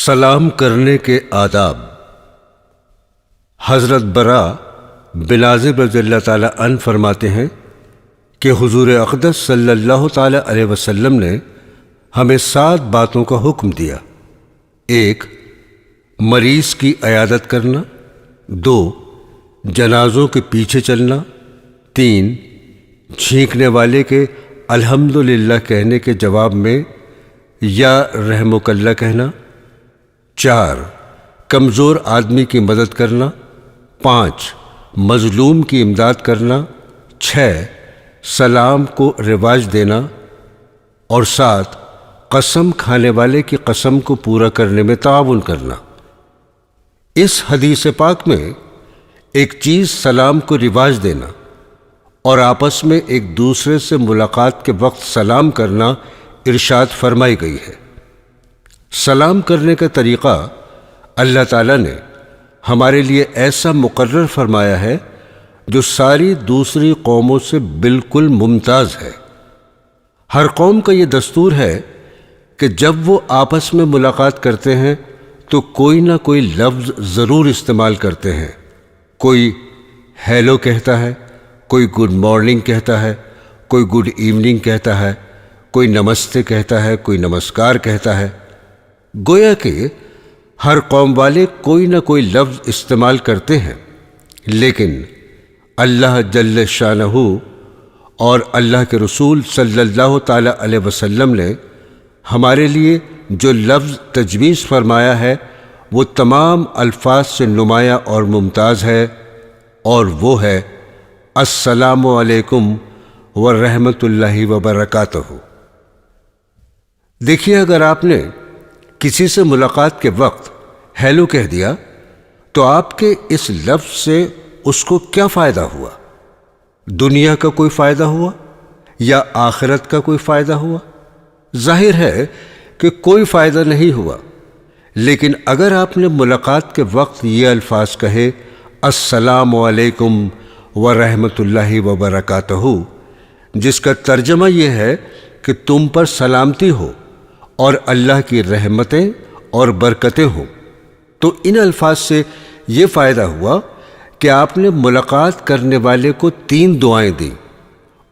سلام کرنے کے آداب۔ حضرت برا بن عازب رضی اللہ تعالی عنہ فرماتے ہیں کہ حضور اقدس صلی اللہ تعالی علیہ وسلم نے ہمیں 7 باتوں کا حکم دیا۔ 1، مریض کی عیادت کرنا۔ 2، جنازوں کے پیچھے چلنا۔ 3، چھینکنے والے کے الحمدللہ کہنے کے جواب میں یا رحمک اللہ کہنا۔ 4، کمزور آدمی کی مدد کرنا۔ 5، مظلوم کی امداد کرنا۔ 6، سلام کو رواج دینا۔ اور 7، قسم کھانے والے کی قسم کو پورا کرنے میں تعاون کرنا۔ اس حدیث پاک میں ایک چیز سلام کو رواج دینا اور آپس میں ایک دوسرے سے ملاقات کے وقت سلام کرنا ارشاد فرمائی گئی ہے۔ سلام کرنے کا طریقہ اللہ تعالیٰ نے ہمارے لیے ایسا مقرر فرمایا ہے جو ساری دوسری قوموں سے بالکل ممتاز ہے۔ ہر قوم کا یہ دستور ہے کہ جب وہ آپس میں ملاقات کرتے ہیں تو کوئی نہ کوئی لفظ ضرور استعمال کرتے ہیں۔ کوئی ہیلو کہتا ہے، کوئی گڈ مارننگ کہتا ہے، کوئی گڈ ایوننگ کہتا ہے، کوئی نمستے کہتا ہے، کوئی نمسکار کہتا ہے۔ گویا کہ ہر قوم والے کوئی نہ کوئی لفظ استعمال کرتے ہیں، لیکن اللہ جل شانہ اور اللہ کے رسول صلی اللہ تعالی علیہ وسلم نے ہمارے لیے جو لفظ تجویز فرمایا ہے وہ تمام الفاظ سے نمایاں اور ممتاز ہے، اور وہ ہے السلام علیکم ورحمۃ اللہ وبرکاتہ۔ دیکھیے، اگر آپ نے کسی سے ملاقات کے وقت ہیلو کہہ دیا تو آپ کے اس لفظ سے اس کو کیا فائدہ ہوا؟ دنیا کا کوئی فائدہ ہوا یا آخرت کا کوئی فائدہ ہوا؟ ظاہر ہے کہ کوئی فائدہ نہیں ہوا۔ لیکن اگر آپ نے ملاقات کے وقت یہ الفاظ کہے السلام علیکم ورحمۃ اللہ وبرکاتہ، جس کا ترجمہ یہ ہے کہ تم پر سلامتی ہو اور اللہ کی رحمتیں اور برکتیں ہوں، تو ان الفاظ سے یہ فائدہ ہوا کہ آپ نے ملاقات کرنے والے کو 3 دعائیں دیں۔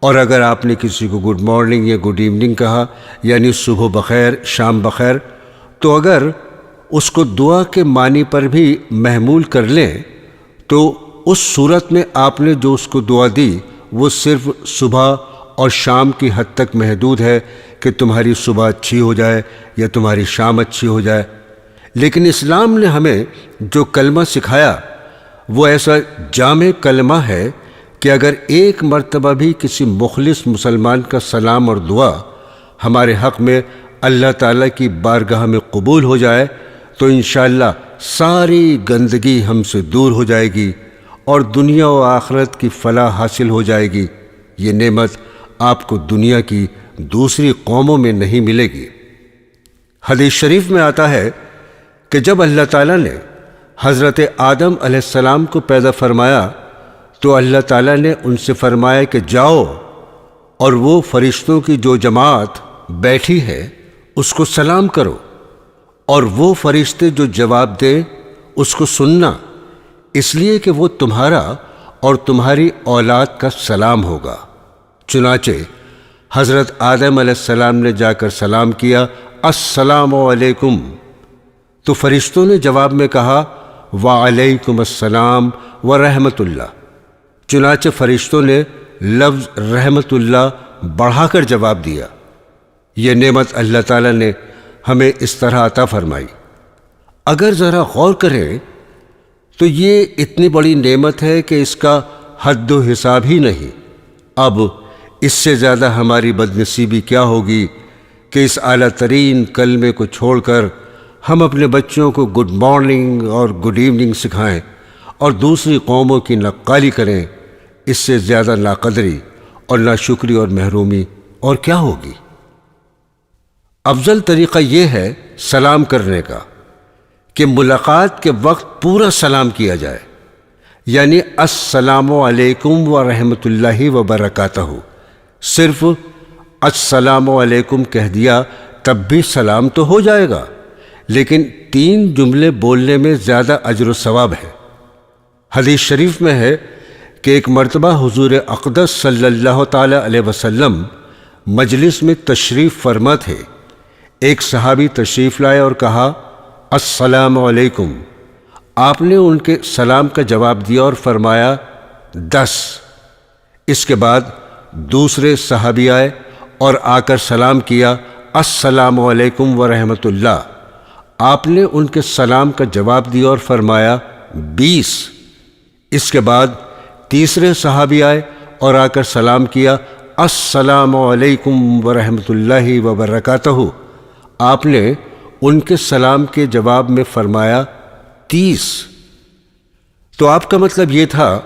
اور اگر آپ نے کسی کو گڈ مارننگ یا گڈ ایوننگ کہا، یعنی صبح بخیر شام بخیر، تو اگر اس کو دعا کے معنی پر بھی محمول کر لیں تو اس صورت میں آپ نے جو اس کو دعا دی وہ صرف صبح اور شام کی حد تک محدود ہے کہ تمہاری صبح اچھی ہو جائے یا تمہاری شام اچھی ہو جائے۔ لیکن اسلام نے ہمیں جو کلمہ سکھایا وہ ایسا جامع کلمہ ہے کہ اگر ایک مرتبہ بھی کسی مخلص مسلمان کا سلام اور دعا ہمارے حق میں اللہ تعالیٰ کی بارگاہ میں قبول ہو جائے تو انشاءاللہ ساری گندگی ہم سے دور ہو جائے گی اور دنیا و آخرت کی فلاح حاصل ہو جائے گی۔ یہ نعمت آپ کو دنیا کی دوسری قوموں میں نہیں ملے گی۔ حدیث شریف میں آتا ہے کہ جب اللہ تعالیٰ نے حضرت آدم علیہ السلام کو پیدا فرمایا تو اللہ تعالیٰ نے ان سے فرمایا کہ جاؤ اور وہ فرشتوں کی جو جماعت بیٹھی ہے اس کو سلام کرو، اور وہ فرشتے جو جواب دیں اس کو سننا، اس لیے کہ وہ تمہارا اور تمہاری اولاد کا سلام ہوگا۔ چنانچہ حضرت آدم علیہ السلام نے جا کر سلام کیا السلام علیکم، تو فرشتوں نے جواب میں کہا وعلیکم السلام ورحمۃ اللہ۔ چنانچہ فرشتوں نے لفظ رحمت اللہ بڑھا کر جواب دیا۔ یہ نعمت اللہ تعالیٰ نے ہمیں اس طرح عطا فرمائی۔ اگر ذرا غور کریں تو یہ اتنی بڑی نعمت ہے کہ اس کا حد و حساب ہی نہیں۔ اب اس سے زیادہ ہماری بدنصیبی کیا ہوگی کہ اس اعلیٰ ترین کلمے کو چھوڑ کر ہم اپنے بچوں کو گڈ مارننگ اور گڈ ایوننگ سکھائیں اور دوسری قوموں کی نقالی کریں۔ اس سے زیادہ ناقدری اور ناشکری اور محرومی اور کیا ہوگی؟ افضل طریقہ یہ ہے سلام کرنے کا کہ ملاقات کے وقت پورا سلام کیا جائے، یعنی السلام علیکم ورحمۃ اللہ وبرکاتہ۔ صرف السلام علیکم کہہ دیا تب بھی سلام تو ہو جائے گا، لیکن 3 جملے بولنے میں زیادہ اجر و ثواب ہے۔ حدیث شریف میں ہے کہ ایک مرتبہ حضور اقدس صلی اللہ تعالی علیہ وسلم مجلس میں تشریف فرما تھے۔ ایک صحابی تشریف لائے اور کہا السلام علیکم۔ آپ نے ان کے سلام کا جواب دیا اور فرمایا 10۔ اس کے بعد دوسرے صحابی آئے اور آ کر سلام کیا السلام علیکم ورحمۃ اللہ۔ آپ نے ان کے سلام کا جواب دیا اور فرمایا 20۔ اس کے بعد تیسرے صحابی آئے اور آ کر سلام کیا السلام علیکم ورحمۃ اللہ وبرکاتہ۔ آپ نے ان کے سلام کے جواب میں فرمایا 30۔ تو آپ کا مطلب یہ تھا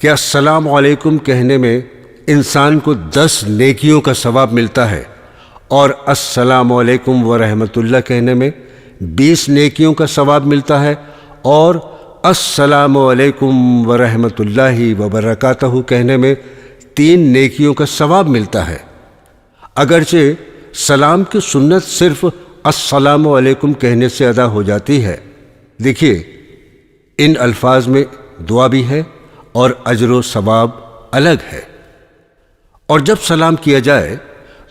کہ السلام علیکم کہنے میں انسان کو 10 نیکیوں کا ثواب ملتا ہے، اور السلام علیکم ورحمۃ اللہ کہنے میں 20 نیکیوں کا ثواب ملتا ہے، اور السلام علیکم ورحمۃ اللہ وبرکاتہ کہنے میں 3 نیکیوں کا ثواب ملتا ہے۔ اگرچہ سلام کی سنت صرف السلام علیکم کہنے سے ادا ہو جاتی ہے، دیکھیے ان الفاظ میں دعا بھی ہے اور اجر و ثواب الگ ہے۔ اور جب سلام کیا جائے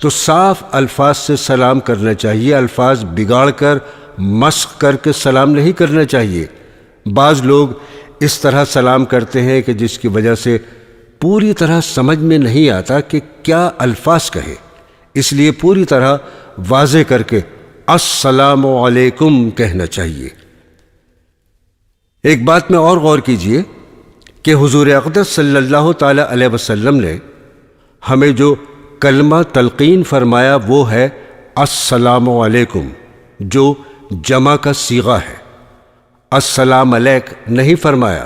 تو صاف الفاظ سے سلام کرنا چاہیے، الفاظ بگاڑ کر مسخ کر کے سلام نہیں کرنا چاہیے۔ بعض لوگ اس طرح سلام کرتے ہیں کہ جس کی وجہ سے پوری طرح سمجھ میں نہیں آتا کہ کیا الفاظ کہیں، اس لیے پوری طرح واضح کر کے السلام علیکم کہنا چاہیے۔ ایک بات میں اور غور کیجئے کہ حضور اقدس صلی اللہ تعالی علیہ وسلم نے ہمیں جو کلمہ تلقین فرمایا وہ ہے السلام علیکم، جو جمع کا صیغہ ہے۔ السلام علیک نہیں فرمایا،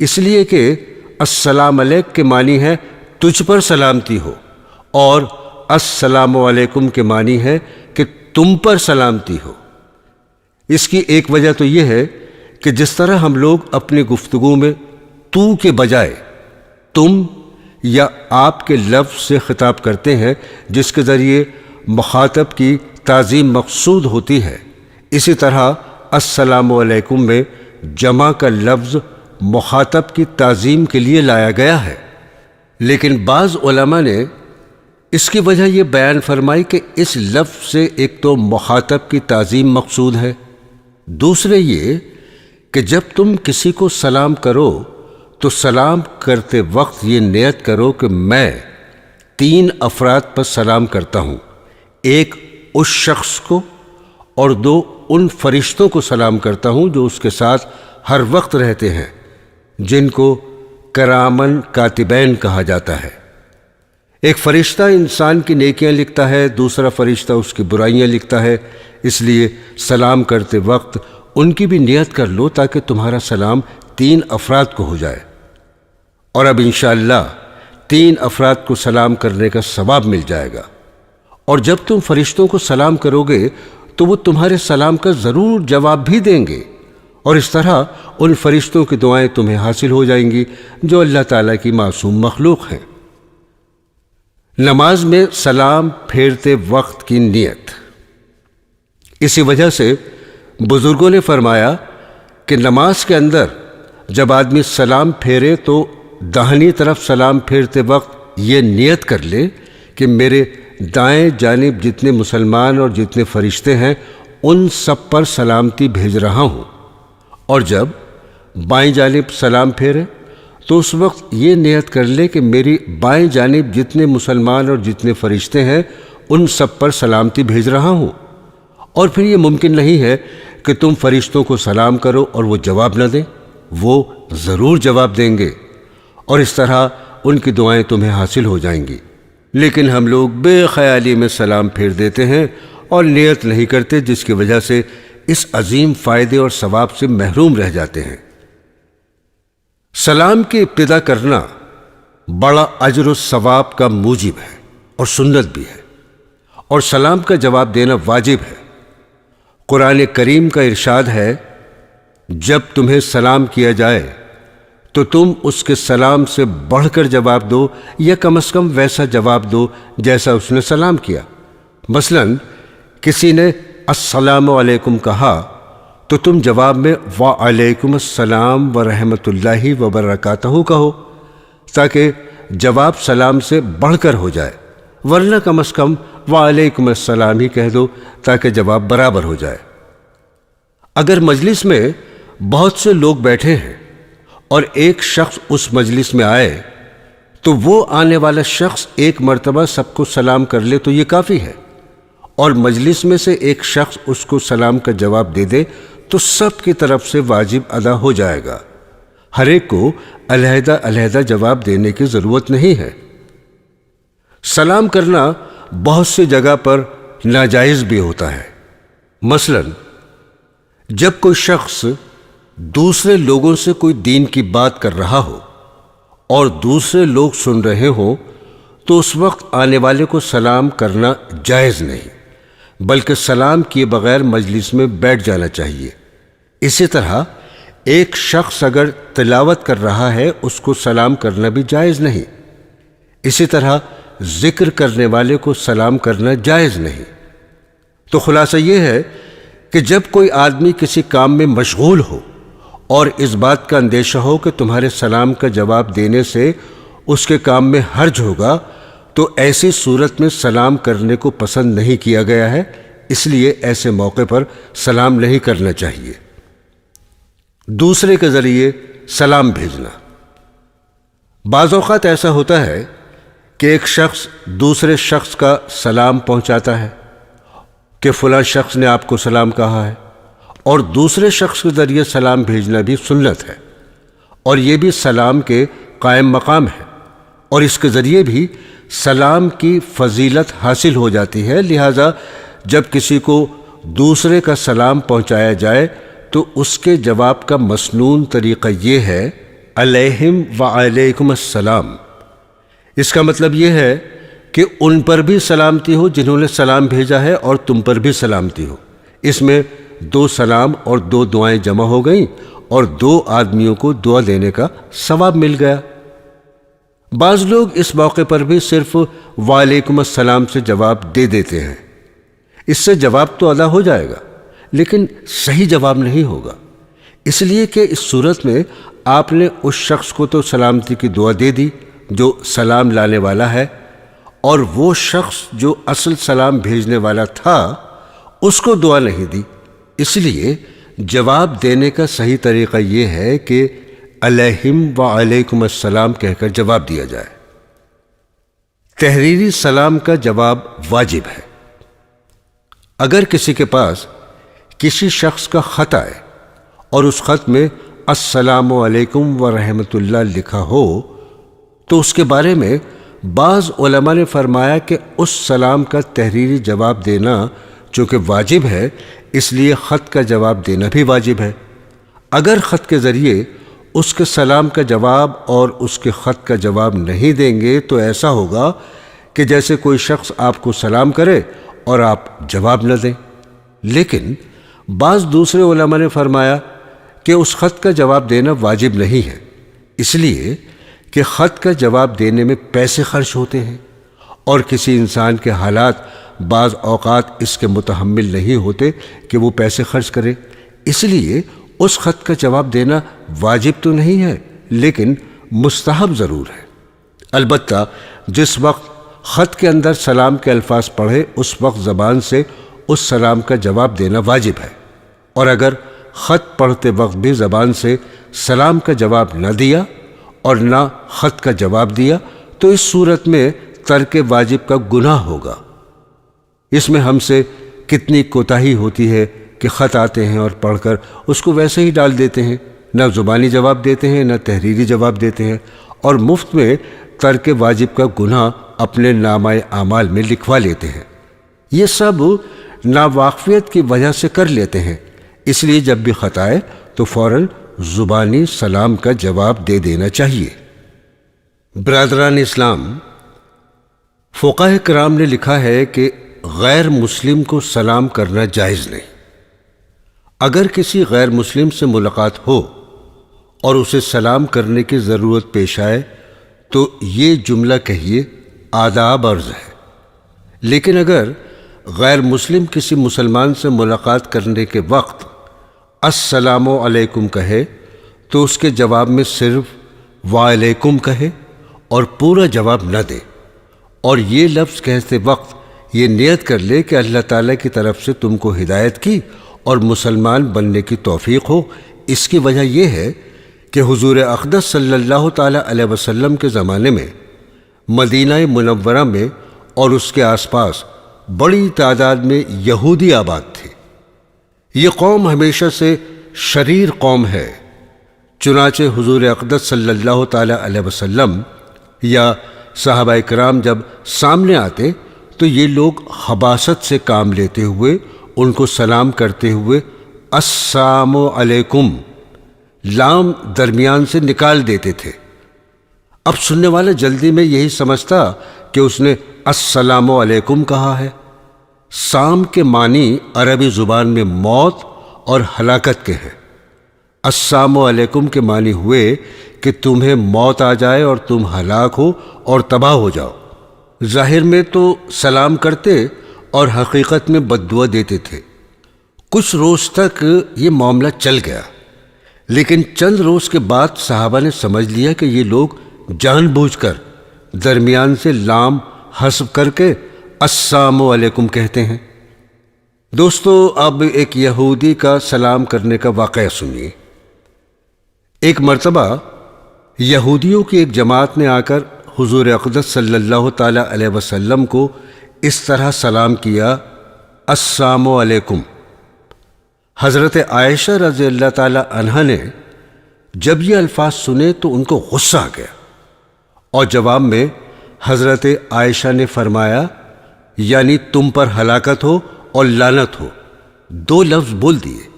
اس لیے کہ السلام علیک کے معنی ہے تجھ پر سلامتی ہو، اور السلام علیکم کے معنی ہے کہ تم پر سلامتی ہو۔ اس کی ایک وجہ تو یہ ہے کہ جس طرح ہم لوگ اپنی گفتگو میں تو کے بجائے تم یا آپ کے لفظ سے خطاب کرتے ہیں، جس کے ذریعے مخاطب کی تعظیم مقصود ہوتی ہے، اسی طرح السلام علیکم میں جمع کا لفظ مخاطب کی تعظیم کے لیے لایا گیا ہے۔ لیکن بعض علماء نے اس کی وجہ یہ بیان فرمائی کہ اس لفظ سے ایک تو مخاطب کی تعظیم مقصود ہے، دوسرے یہ کہ جب تم کسی کو سلام کرو تو سلام کرتے وقت یہ نیت کرو کہ میں 3 افراد پر سلام کرتا ہوں، ایک اس شخص کو اور 2 ان فرشتوں کو سلام کرتا ہوں جو اس کے ساتھ ہر وقت رہتے ہیں، جن کو کرامن کاتبین کہا جاتا ہے۔ ایک فرشتہ انسان کی نیکیاں لکھتا ہے، دوسرا فرشتہ اس کی برائیاں لکھتا ہے، اس لیے سلام کرتے وقت ان کی بھی نیت کر لو تاکہ تمہارا سلام 3 افراد کو ہو جائے۔ اور اب انشاءاللہ 3 افراد کو سلام کرنے کا ثواب مل جائے گا، اور جب تم فرشتوں کو سلام کرو گے تو وہ تمہارے سلام کا ضرور جواب بھی دیں گے، اور اس طرح ان فرشتوں کی دعائیں تمہیں حاصل ہو جائیں گی جو اللہ تعالیٰ کی معصوم مخلوق ہیں۔ نماز میں سلام پھیرتے وقت کی نیت۔ اسی وجہ سے بزرگوں نے فرمایا کہ نماز کے اندر جب آدمی سلام پھیرے تو داہنی طرف سلام پھیرتے وقت یہ نیت کر لے کہ میرے دائیں جانب جتنے مسلمان اور جتنے فرشتے ہیں ان سب پر سلامتی بھیج رہا ہوں، اور جب بائیں جانب سلام پھیرے تو اس وقت یہ نیت کر لے کہ میری بائیں جانب جتنے مسلمان اور جتنے فرشتے ہیں ان سب پر سلامتی بھیج رہا ہوں۔ اور پھر یہ ممکن نہیں ہے کہ تم فرشتوں کو سلام کرو اور وہ جواب نہ دیں، وہ ضرور جواب دیں گے، اور اس طرح ان کی دعائیں تمہیں حاصل ہو جائیں گی۔ لیکن ہم لوگ بے خیالی میں سلام پھیر دیتے ہیں اور نیت نہیں کرتے، جس کی وجہ سے اس عظیم فائدے اور ثواب سے محروم رہ جاتے ہیں۔ سلام کی ابتدا کرنا بڑا اجر و ثواب کا موجب ہے اور سنت بھی ہے، اور سلام کا جواب دینا واجب ہے۔ قرآن کریم کا ارشاد ہے، جب تمہیں سلام کیا جائے تو تم اس کے سلام سے بڑھ کر جواب دو، یا کم از کم ویسا جواب دو جیسا اس نے سلام کیا۔ مثلا کسی نے السلام علیکم کہا تو تم جواب میں وعلیکم السلام ورحمۃ اللہ وبرکاتہ کہو، تاکہ جواب سلام سے بڑھ کر ہو جائے، ورنہ کم از کم وعلیکم السلام ہی کہہ دو تاکہ جواب برابر ہو جائے۔ اگر مجلس میں بہت سے لوگ بیٹھے ہیں اور ایک شخص اس مجلس میں آئے تو وہ آنے والا شخص ایک مرتبہ سب کو سلام کر لے تو یہ کافی ہے، اور مجلس میں سے ایک شخص اس کو سلام کا جواب دے دے تو سب کی طرف سے واجب ادا ہو جائے گا، ہر ایک کو علیحدہ علیحدہ جواب دینے کی ضرورت نہیں ہے۔ سلام کرنا بہت سی جگہ پر ناجائز بھی ہوتا ہے۔ مثلا جب کوئی شخص دوسرے لوگوں سے کوئی دین کی بات کر رہا ہو اور دوسرے لوگ سن رہے ہوں تو اس وقت آنے والے کو سلام کرنا جائز نہیں، بلکہ سلام کیے بغیر مجلس میں بیٹھ جانا چاہیے۔ اسی طرح ایک شخص اگر تلاوت کر رہا ہے اس کو سلام کرنا بھی جائز نہیں، اسی طرح ذکر کرنے والے کو سلام کرنا جائز نہیں۔ تو خلاصہ یہ ہے کہ جب کوئی آدمی کسی کام میں مشغول ہو اور اس بات کا اندیشہ ہو کہ تمہارے سلام کا جواب دینے سے اس کے کام میں حرج ہوگا تو ایسی صورت میں سلام کرنے کو پسند نہیں کیا گیا ہے، اس لیے ایسے موقع پر سلام نہیں کرنا چاہیے۔ دوسرے کے ذریعے سلام بھیجنا۔ بعض اوقات ایسا ہوتا ہے کہ ایک شخص دوسرے شخص کا سلام پہنچاتا ہے کہ فلاں شخص نے آپ کو سلام کہا ہے، اور دوسرے شخص کے ذریعے سلام بھیجنا بھی سنت ہے، اور یہ بھی سلام کے قائم مقام ہے، اور اس کے ذریعے بھی سلام کی فضیلت حاصل ہو جاتی ہے۔ لہذا جب کسی کو دوسرے کا سلام پہنچایا جائے تو اس کے جواب کا مسنون طریقہ یہ ہے علیہم وعلیکم السلام۔ اس کا مطلب یہ ہے کہ ان پر بھی سلامتی ہو جنہوں نے سلام بھیجا ہے، اور تم پر بھی سلامتی ہو۔ اس میں دو سلام اور دو دعائیں جمع ہو گئیں اور دو آدمیوں کو دعا دینے کا ثواب مل گیا۔ بعض لوگ اس موقع پر بھی صرف وعلیکم السلام سے جواب دے دیتے ہیں۔ اس سے جواب تو ادا ہو جائے گا لیکن صحیح جواب نہیں ہوگا، اس لیے کہ اس صورت میں آپ نے اس شخص کو تو سلامتی کی دعا دے دی جو سلام لانے والا ہے، اور وہ شخص جو اصل سلام بھیجنے والا تھا اس کو دعا نہیں دی۔ اس لیے جواب دینے کا صحیح طریقہ یہ ہے کہ علیہم وعلیکم السلام کہہ کر جواب دیا جائے۔ تحریری سلام کا جواب واجب ہے۔ اگر کسی کے پاس کسی شخص کا خط آئے اور اس خط میں السلام علیکم ورحمۃ اللہ لکھا ہو تو اس کے بارے میں بعض علماء نے فرمایا کہ اس سلام کا تحریری جواب دینا چونکہ واجب ہے، اس لیے خط کا جواب دینا بھی واجب ہے۔ اگر خط کے ذریعے اس کے سلام کا جواب اور اس کے خط کا جواب نہیں دیں گے تو ایسا ہوگا کہ جیسے کوئی شخص آپ کو سلام کرے اور آپ جواب نہ دیں۔ لیکن بعض دوسرے علماء نے فرمایا کہ اس خط کا جواب دینا واجب نہیں ہے، اس لیے کہ خط کا جواب دینے میں پیسے خرچ ہوتے ہیں، اور کسی انسان کے حالات بعض اوقات اس کے متحمل نہیں ہوتے کہ وہ پیسے خرچ کرے، اس لیے اس خط کا جواب دینا واجب تو نہیں ہے لیکن مستحب ضرور ہے۔ البتہ جس وقت خط کے اندر سلام کے الفاظ پڑھے اس وقت زبان سے اس سلام کا جواب دینا واجب ہے، اور اگر خط پڑھتے وقت بھی زبان سے سلام کا جواب نہ دیا اور نہ خط کا جواب دیا تو اس صورت میں ترک واجب کا گناہ ہوگا۔ اس میں ہم سے کتنی کوتاہی ہوتی ہے کہ خط آتے ہیں اور پڑھ کر اس کو ویسے ہی ڈال دیتے ہیں، نہ زبانی جواب دیتے ہیں نہ تحریری جواب دیتے ہیں، اور مفت میں ترک واجب کا گناہ اپنے نامہ اعمال میں لکھوا لیتے ہیں۔ یہ سب ناواقفیت کی وجہ سے کر لیتے ہیں، اس لیے جب بھی خط آئے تو فوراً زبانی سلام کا جواب دے دینا چاہیے۔ برادران اسلام، فقہاء کرام نے لکھا ہے کہ غیر مسلم کو سلام کرنا جائز نہیں۔ اگر کسی غیر مسلم سے ملاقات ہو اور اسے سلام کرنے کی ضرورت پیش آئے تو یہ جملہ کہیے آداب عرض ہے، لیکن اگر غیر مسلم کسی مسلمان سے ملاقات کرنے کے وقت السلام علیکم کہے تو اس کے جواب میں صرف وعلیکم کہے اور پورا جواب نہ دے، اور یہ لفظ کہتے وقت یہ نیت کر لے کہ اللہ تعالیٰ کی طرف سے تم کو ہدایت کی اور مسلمان بننے کی توفیق ہو۔ اس کی وجہ یہ ہے کہ حضور اقدس صلی اللہ تعالیٰ علیہ وسلم کے زمانے میں مدینہ منورہ میں اور اس کے آس پاس بڑی تعداد میں یہودی آباد تھے۔ یہ قوم ہمیشہ سے شریر قوم ہے، چنانچہ حضور اقدس صلی اللہ تعالیٰ علیہ وسلم یا صحابہ کرام جب سامنے آتے تو یہ لوگ خباثت سے کام لیتے ہوئے ان کو سلام کرتے ہوئے السلام علیکم لام درمیان سے نکال دیتے تھے۔ اب سننے والا جلدی میں یہی سمجھتا کہ اس نے السلام علیکم کہا ہے۔ سام کے معنی عربی زبان میں موت اور ہلاکت کے ہیں۔ السلام علیکم کے معنی ہوئے کہ تمہیں موت آ جائے اور تم ہلاک ہو اور تباہ ہو جاؤ۔ ظاہر میں تو سلام کرتے اور حقیقت میں بد دعا دیتے تھے۔ کچھ روز تک یہ معاملہ چل گیا، لیکن چند روز کے بعد صحابہ نے سمجھ لیا کہ یہ لوگ جان بوجھ کر درمیان سے لام حذف کر کے السلام علیکم کہتے ہیں۔ دوستو، اب ایک یہودی کا سلام کرنے کا واقعہ سنیے۔ ایک مرتبہ یہودیوں کی ایک جماعت نے آ کر حضور اقدس صلی اللہ تعالیٰ علیہ وسلم کو اس طرح سلام کیا، السلام علیکم۔ حضرت عائشہ رضی اللہ تعالیٰ عنہا نے جب یہ الفاظ سنے تو ان کو غصہ آ گیا، اور جواب میں حضرت عائشہ نے فرمایا، یعنی تم پر ہلاکت ہو اور لعنت ہو، دو لفظ بول دیے۔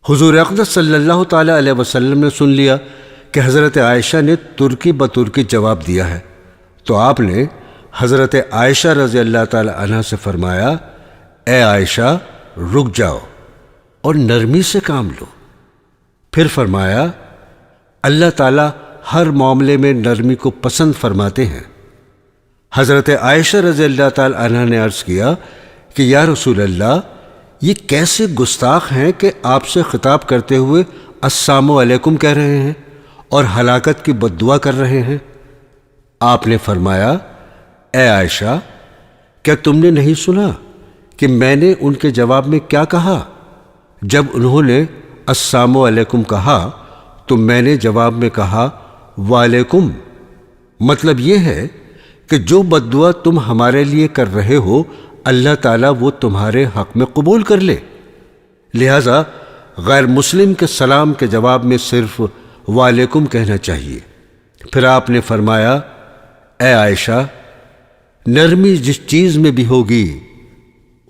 حضور اقدس صلی اللہ تعالیٰ علیہ وسلم نے سن لیا کہ حضرت عائشہ نے ترکی بترکی جواب دیا ہے، تو آپ نے حضرت عائشہ رضی اللہ تعالیٰ عنہ سے فرمایا، اے عائشہ رک جاؤ اور نرمی سے کام لو۔ پھر فرمایا، اللہ تعالیٰ ہر معاملے میں نرمی کو پسند فرماتے ہیں۔ حضرت عائشہ رضی اللہ تعالیٰ عنہ نے عرض کیا کہ یا رسول اللہ، یہ کیسے گستاخ ہیں کہ آپ سے خطاب کرتے ہوئے السلام علیکم کہہ رہے ہیں اور ہلاکت کی بد دعا کر رہے ہیں۔ آپ نے فرمایا، اے عائشہ، کیا تم نے نہیں سنا کہ میں نے ان کے جواب میں کیا کہا؟ جب انہوں نے السلام علیکم کہا تو میں نے جواب میں کہا وعلیکم۔ مطلب یہ ہے کہ جو بد دعا تم ہمارے لیے کر رہے ہو اللہ تعالیٰ وہ تمہارے حق میں قبول کر لے، لہذا غیر مسلم کے سلام کے جواب میں صرف وعلیکم کہنا چاہیے۔ پھر آپ نے فرمایا، اے عائشہ، نرمی جس چیز میں بھی ہوگی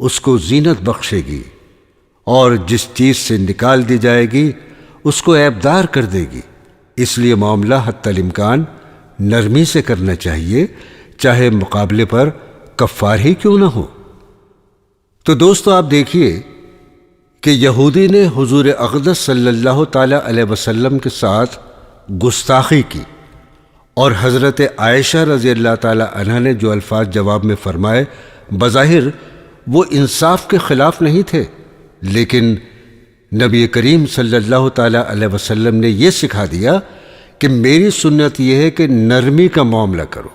اس کو زینت بخشے گی، اور جس چیز سے نکال دی جائے گی اس کو عیبدار کر دے گی۔ اس لیے معاملہ حتی الامکان نرمی سے کرنا چاہیے، چاہے مقابلے پر کفار ہی کیوں نہ ہو۔ تو دوستو، آپ دیکھیے کہ یہودی نے حضور اقدس صلی اللہ تعالیٰ علیہ وسلم کے ساتھ گستاخی کی، اور حضرت عائشہ رضی اللہ تعالیٰ عنہ نے جو الفاظ جواب میں فرمائے بظاہر وہ انصاف کے خلاف نہیں تھے، لیکن نبی کریم صلی اللہ تعالیٰ علیہ وسلم نے یہ سکھا دیا کہ میری سنت یہ ہے کہ نرمی کا معاملہ کرو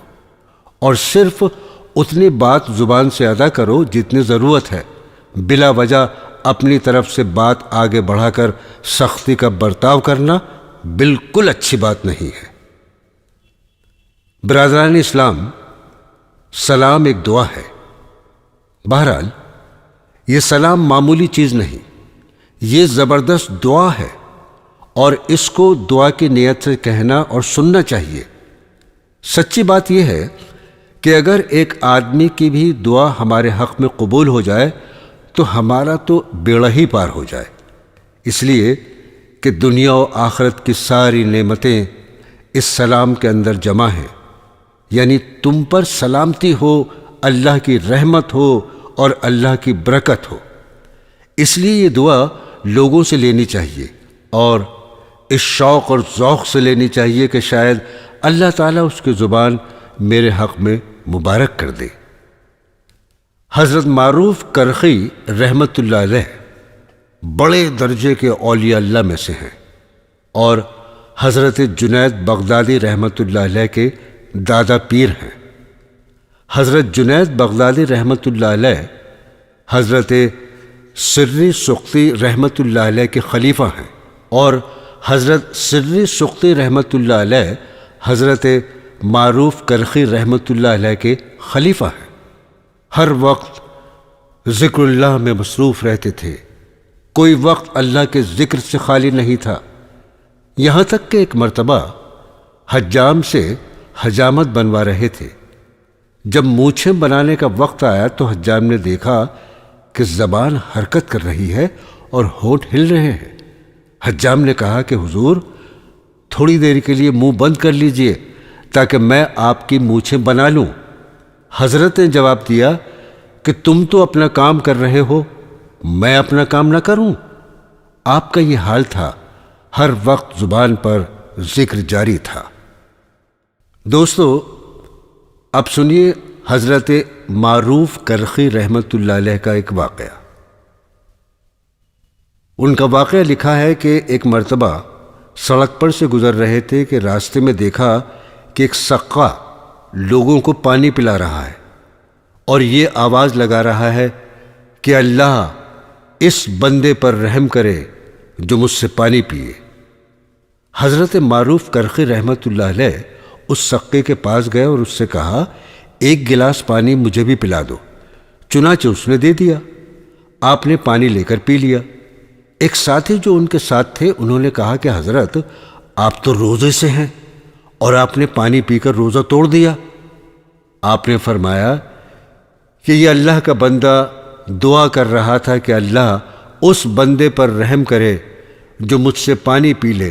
اور صرف اتنی بات زبان سے ادا کرو جتنی ضرورت ہے، بلا وجہ اپنی طرف سے بات آگے بڑھا کر سختی کا برتاؤ کرنا بالکل اچھی بات نہیں ہے۔ برادران اسلام، سلام ایک دعا ہے۔ بہرحال یہ سلام معمولی چیز نہیں، یہ زبردست دعا ہے، اور اس کو دعا کی نیت سے کہنا اور سننا چاہیے۔ سچی بات یہ ہے کہ اگر ایک آدمی کی بھی دعا ہمارے حق میں قبول ہو جائے تو ہمارا تو بیڑا ہی پار ہو جائے، اس لیے کہ دنیا و آخرت کی ساری نعمتیں اس سلام کے اندر جمع ہیں، یعنی تم پر سلامتی ہو، اللہ کی رحمت ہو اور اللہ کی برکت ہو۔ اس لیے یہ دعا لوگوں سے لینی چاہیے اور اس شوق اور ذوق سے لینی چاہیے کہ شاید اللہ تعالیٰ اس کی زبان میرے حق میں مبارک کر دے۔ حضرت معروف کرخی رحمت اللہ علیہ بڑے درجے کے اولیاء اللہ میں سے ہیں اور حضرت جنید بغدادی رحمت اللہ علیہ کے دادا پیر ہیں۔ حضرت جنید بغدادی رحمت اللہ علیہ حضرت سری سقطی رحمت اللہ علیہ کے خلیفہ ہیں اور حضرت سری سقطی رحمت اللہ علیہ حضرت معروف کرخی رحمت اللہ علیہ کے خلیفہ ہیں۔ ہر وقت ذکر اللہ میں مصروف رہتے تھے، کوئی وقت اللہ کے ذکر سے خالی نہیں تھا، یہاں تک کہ ایک مرتبہ حجام سے حجامت بنوا رہے تھے۔ جب مونچھیں بنانے کا وقت آیا تو حجام نے دیکھا کہ زبان حرکت کر رہی ہے اور ہونٹ ہل رہے ہیں۔ حجام نے کہا کہ حضور تھوڑی دیر کے لیے منہ بند کر لیجئے تاکہ میں آپ کی مونچھیں بنا لوں۔ حضرت نے جواب دیا کہ تم تو اپنا کام کر رہے ہو، میں اپنا کام نہ کروں؟ آپ کا یہ حال تھا، ہر وقت زبان پر ذکر جاری تھا۔ دوستو، اب سنیے حضرت معروف کرخی رحمت اللہ علیہ کا ایک واقعہ۔ ان کا واقعہ لکھا ہے کہ ایک مرتبہ سڑک پر سے گزر رہے تھے کہ راستے میں دیکھا کہ ایک سقا لوگوں کو پانی پلا رہا ہے اور یہ آواز لگا رہا ہے کہ اللہ اس بندے پر رحم کرے جو مجھ سے پانی پیے۔ حضرت معروف کرخی رحمت اللہ علیہ اس سقے کے پاس گئے اور اس سے کہا ایک گلاس پانی مجھے بھی پلا دو۔ چنانچہ اس نے دے دیا، آپ نے پانی لے کر پی لیا۔ ایک ساتھی جو ان کے ساتھ تھے انہوں نے کہا کہ حضرت آپ تو روزے سے ہیں اور آپ نے پانی پی کر روزہ توڑ دیا۔ آپ نے فرمایا کہ یہ اللہ کا بندہ دعا کر رہا تھا کہ اللہ اس بندے پر رحم کرے جو مجھ سے پانی پی لے۔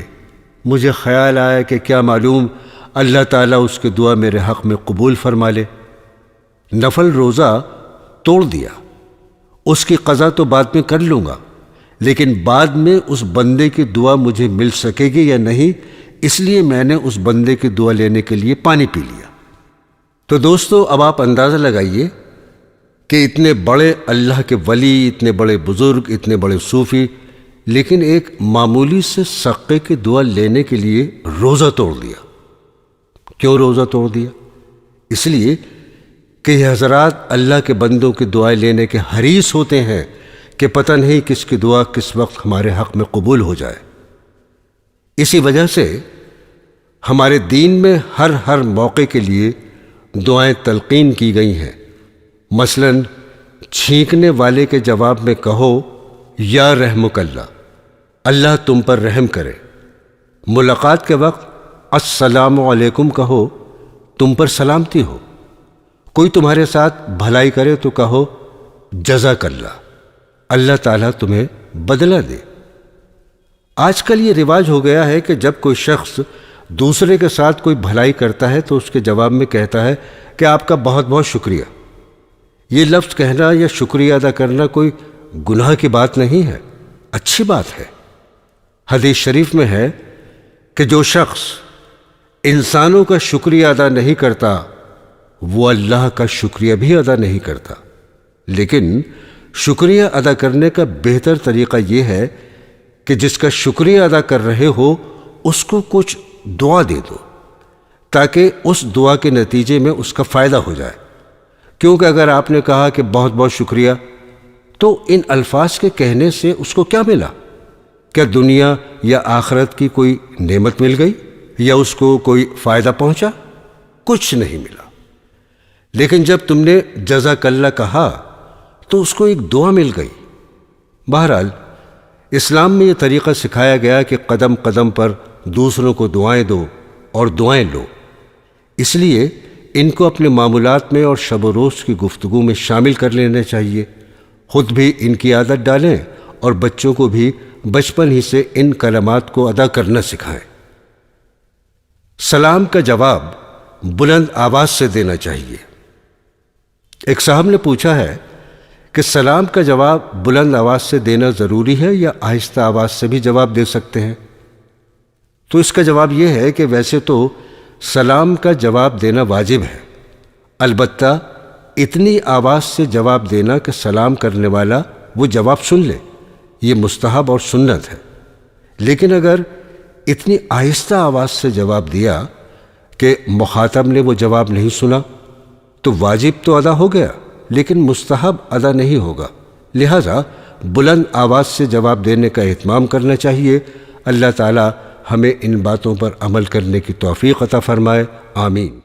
مجھے خیال آیا کہ کیا معلوم اللہ تعالیٰ اس کی دعا میرے حق میں قبول فرما لے۔ نفل روزہ توڑ دیا، اس کی قضا تو بعد میں کر لوں گا، لیکن بعد میں اس بندے کی دعا مجھے مل سکے گی یا نہیں، اس لیے میں نے اس بندے کی دعا لینے کے لیے پانی پی لیا۔ تو دوستو، اب آپ اندازہ لگائیے کہ اتنے بڑے اللہ کے ولی، اتنے بڑے بزرگ، اتنے بڑے صوفی، لیکن ایک معمولی سے سقے کی دعا لینے کے لیے روزہ توڑ دیا۔ کیوں روزہ توڑ دیا؟ اس لیے کہ یہ حضرات اللہ کے بندوں کی دعائیں لینے کے حریص ہوتے ہیں کہ پتہ نہیں کس کی دعا کس وقت ہمارے حق میں قبول ہو جائے۔ اسی وجہ سے ہمارے دین میں ہر موقع کے لیے دعائیں تلقین کی گئی ہیں۔ مثلا چھینکنے والے کے جواب میں کہو یا رحمک اللہ، اللہ تم پر رحم کرے۔ ملاقات کے وقت السلام علیکم کہو، تم پر سلامتی ہو۔ کوئی تمہارے ساتھ بھلائی کرے تو کہو جزاک اللہ، اللہ تعالیٰ تمہیں بدلہ دے۔ آج کل یہ رواج ہو گیا ہے کہ جب کوئی شخص دوسرے کے ساتھ کوئی بھلائی کرتا ہے تو اس کے جواب میں کہتا ہے کہ آپ کا بہت بہت شکریہ۔ یہ لفظ کہنا یا شکریہ ادا کرنا کوئی گناہ کی بات نہیں ہے، اچھی بات ہے۔ حدیث شریف میں ہے کہ جو شخص انسانوں کا شکریہ ادا نہیں کرتا وہ اللہ کا شکریہ بھی ادا نہیں کرتا۔ لیکن شکریہ ادا کرنے کا بہتر طریقہ یہ ہے کہ جس کا شکریہ ادا کر رہے ہو اس کو کچھ دعا دے دو تاکہ اس دعا کے نتیجے میں اس کا فائدہ ہو جائے۔ کیونکہ اگر آپ نے کہا کہ بہت بہت شکریہ تو ان الفاظ کے کہنے سے اس کو کیا ملا؟ کیا دنیا یا آخرت کی کوئی نعمت مل گئی یا اس کو کوئی فائدہ پہنچا؟ کچھ نہیں ملا۔ لیکن جب تم نے جزاک اللہ کہا تو اس کو ایک دعا مل گئی۔ بہرحال اسلام میں یہ طریقہ سکھایا گیا کہ قدم قدم پر دوسروں کو دعائیں دو اور دعائیں لو۔ اس لیے ان کو اپنے معمولات میں اور شب و روز کی گفتگو میں شامل کر لینا چاہیے۔ خود بھی ان کی عادت ڈالیں اور بچوں کو بھی بچپن ہی سے ان کلمات کو ادا کرنا سکھائیں۔ سلام کا جواب بلند آواز سے دینا چاہیے۔ ایک صاحب نے پوچھا ہے کہ سلام کا جواب بلند آواز سے دینا ضروری ہے یا آہستہ آواز سے بھی جواب دے سکتے ہیں؟ تو اس کا جواب یہ ہے کہ ویسے تو سلام کا جواب دینا واجب ہے، البتہ اتنی آواز سے جواب دینا کہ سلام کرنے والا وہ جواب سن لے، یہ مستحب اور سنت ہے۔ لیکن اگر اتنی آہستہ آواز سے جواب دیا کہ مخاطب نے وہ جواب نہیں سنا تو واجب تو ادا ہو گیا لیکن مستحب ادا نہیں ہوگا۔ لہذا بلند آواز سے جواب دینے کا اہتمام کرنا چاہیے۔ اللہ تعالی ہمیں ان باتوں پر عمل کرنے کی توفیق عطا فرمائے، آمین۔